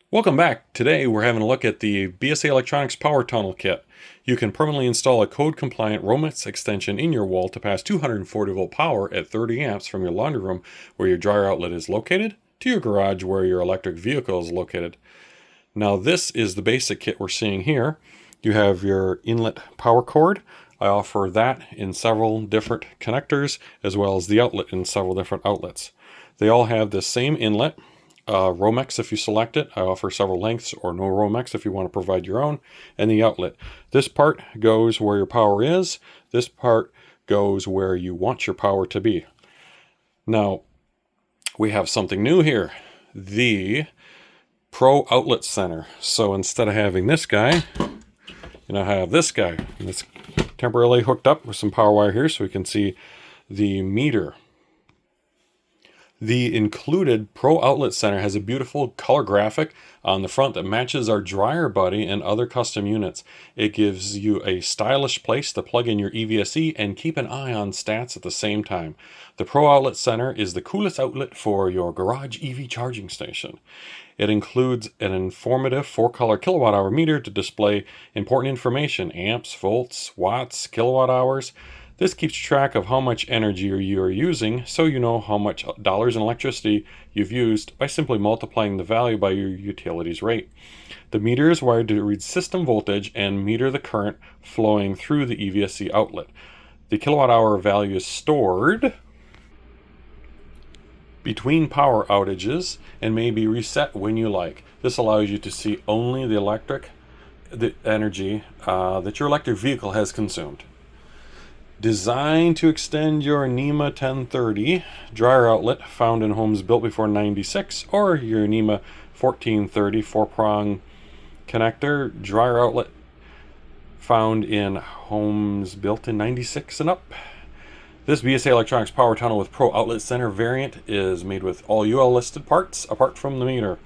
Welcome back. Today we're having a look at the BSA Electronics Power Tunnel kit. You can permanently install a code-compliant Romex extension in your wall to pass 240-volt power at 30 amps from your laundry room where your dryer outlet is located to your garage where your electric vehicle is located. Now this is the basic kit we're seeing here. You have your inlet power cord. I offer that in several different connectors as well as the outlet in several different outlets. They all have the same inlet. Romex if you select it. I offer several lengths, or no Romex if you want to provide your own, and the outlet. This part goes where your power is. This part goes where you want your power to be. Now, we have something new here. The Pro Outlet Center. So instead of having this guy, you now have this guy. And it's temporarily hooked up with some power wire here so we can see the meter. The included Pro Outlet Center has a beautiful color graphic on the front that matches our dryer buddy and other custom units. It gives you a stylish place to plug in your EVSE and keep an eye on stats at the same time. The Pro Outlet Center is the coolest outlet for your garage EV charging station. It includes an informative 4-color kilowatt-hour meter to display important information: amps, volts, watts, kilowatt hours. This keeps track of how much energy you are using, so you know how much dollars in electricity you've used by simply multiplying the value by your utilities rate. The meter is wired to read system voltage and meter the current flowing through the EVSE outlet. The kilowatt hour value is stored between power outages and may be reset when you like. This allows you to see only the energy that your electric vehicle has consumed. Designed to extend your NEMA 1030 dryer outlet found in homes built before 96, or your NEMA 1430 4-prong connector dryer outlet found in homes built in 96 and up. This BSA Electronics Power Tunnel with Pro Outlet Center variant is made with all UL listed parts apart from the meter.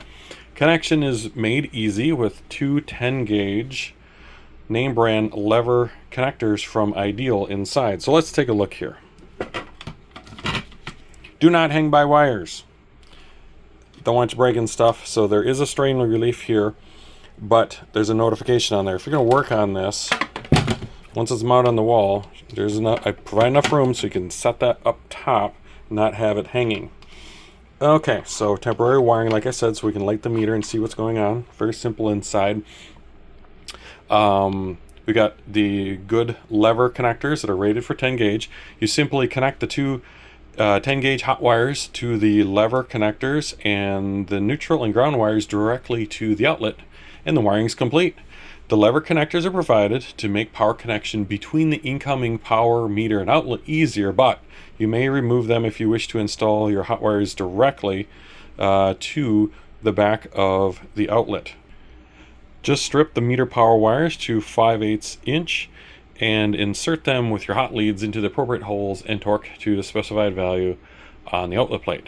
Connection is made easy with two 10-gauge name brand lever connectors from Ideal inside. So let's take a look here. Do not hang by wires. Don't want you breaking stuff. So there is a strain relief here, but there's a notification on there. If you're going to work on this, once it's mounted on the wall, there's enough. I provide enough room so you can set that up top, not have it hanging. Okay, so temporary wiring, like I said, so we can light the meter and see what's going on. Very simple inside. We got the good lever connectors that are rated for 10 gauge. You simply connect the two 10 gauge hot wires to the lever connectors and the neutral and ground wires directly to the outlet, and the wiring is complete. The lever connectors are provided to make power connection between the incoming power meter and outlet easier, but you may remove them if you wish to install your hot wires directly to the back of the outlet. Just strip the meter power wires to 5/8 inch and insert them with your hot leads into the appropriate holes and torque to the specified value on the outlet plate.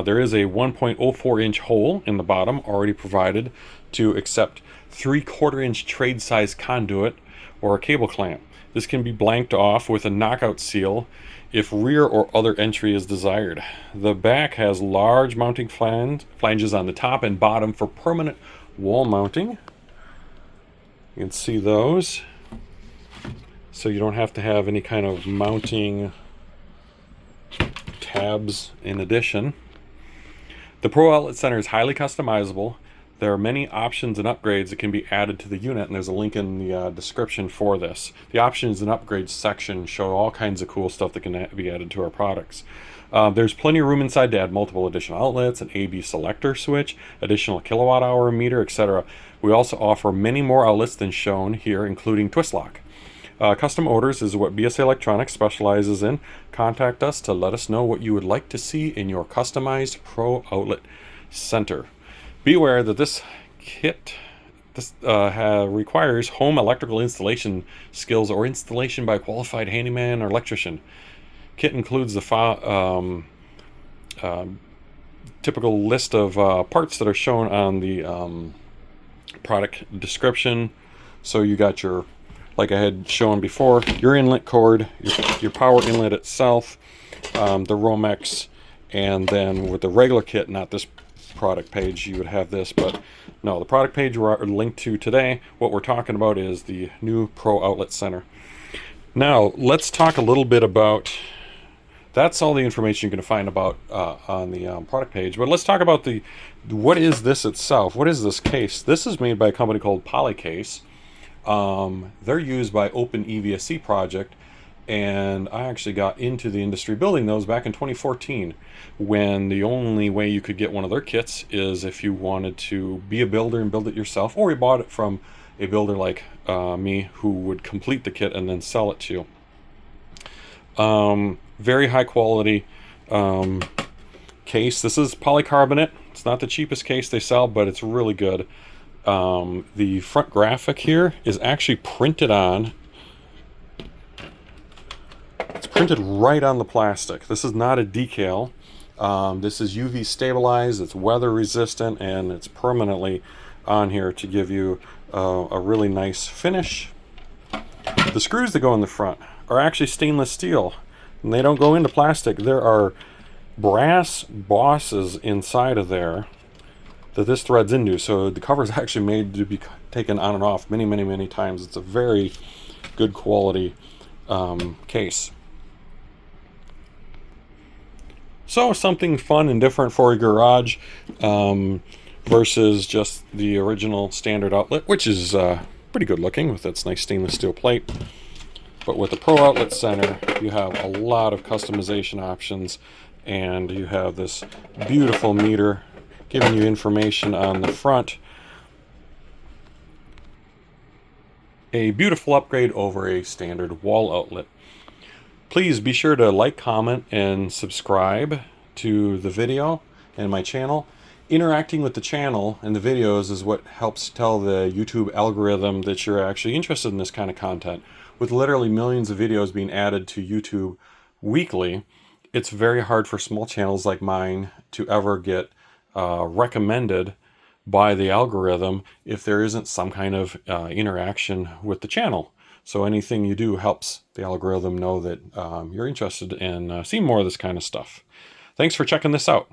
There is a 1.04 inch hole in the bottom already provided to accept 3/4 inch trade size conduit or a cable clamp. This can be blanked off with a knockout seal if rear or other entry is desired. The back has large mounting flanges on the top and bottom for permanent wall mounting. You can see those, so you don't have to have any kind of mounting tabs in addition. The Pro Outlet Center is highly customizable. There are many options and upgrades that can be added to the unit, and there's a link in the description for this. The options and upgrades section show all kinds of cool stuff that can be added to our products. There's plenty of room inside to add multiple additional outlets, an AB selector switch, additional kilowatt hour meter, etc. We also offer many more outlets than shown here, including twist lock. Custom orders is what BSA Electronics specializes in. Contact us to let us know what you would like to see in your customized Pro Outlet Center. Beware that this kit requires home electrical installation skills or installation by a qualified handyman or electrician. Kit includes the typical list of parts that are shown on the product description. So you got your, like I had shown before, your inlet cord, your power inlet itself, the Romex, and then with the regular kit, not this product page you would have this, but no, the product page we're linked to today, what we're talking about is the new Pro Outlet Center. Now, let's talk a little bit about, that's all the information you're going to find about on the product page, but let's talk about what is this itself? What is this case? This is made by a company called Polycase. They're used by Open EVSE project, and I actually got into the industry building those back in 2014, when the only way you could get one of their kits is if you wanted to be a builder and build it yourself, or you bought it from a builder like me, who would complete the kit and then sell it to you. Very high quality case. This is polycarbonate. It's not the cheapest case they sell, but it's really good. The front graphic here is actually printed on. It's printed right on the plastic. This is not a decal. This is UV stabilized, it's weather resistant, and it's permanently on here to give you a really nice finish. The screws that go in the front are actually stainless steel, and they don't go into plastic. There are brass bosses inside of there that this threads into, so the cover is actually made to be taken on and off many times. It's a very good quality case. So something fun and different for your garage versus just the original standard outlet, which is pretty good looking with its nice stainless steel plate. But with the Pro Outlet Center, you have a lot of customization options, and you have this beautiful meter giving you information on the front. A beautiful upgrade over a standard wall outlet. Please be sure to like, comment, and subscribe to the video and my channel. Interacting with the channel and the videos is what helps tell the YouTube algorithm that you're actually interested in this kind of content. With literally millions of videos being added to YouTube weekly, it's very hard for small channels like mine to ever get recommended by the algorithm if there isn't some kind of interaction with the channel. So anything you do helps the algorithm know that you're interested in seeing more of this kind of stuff. Thanks for checking this out.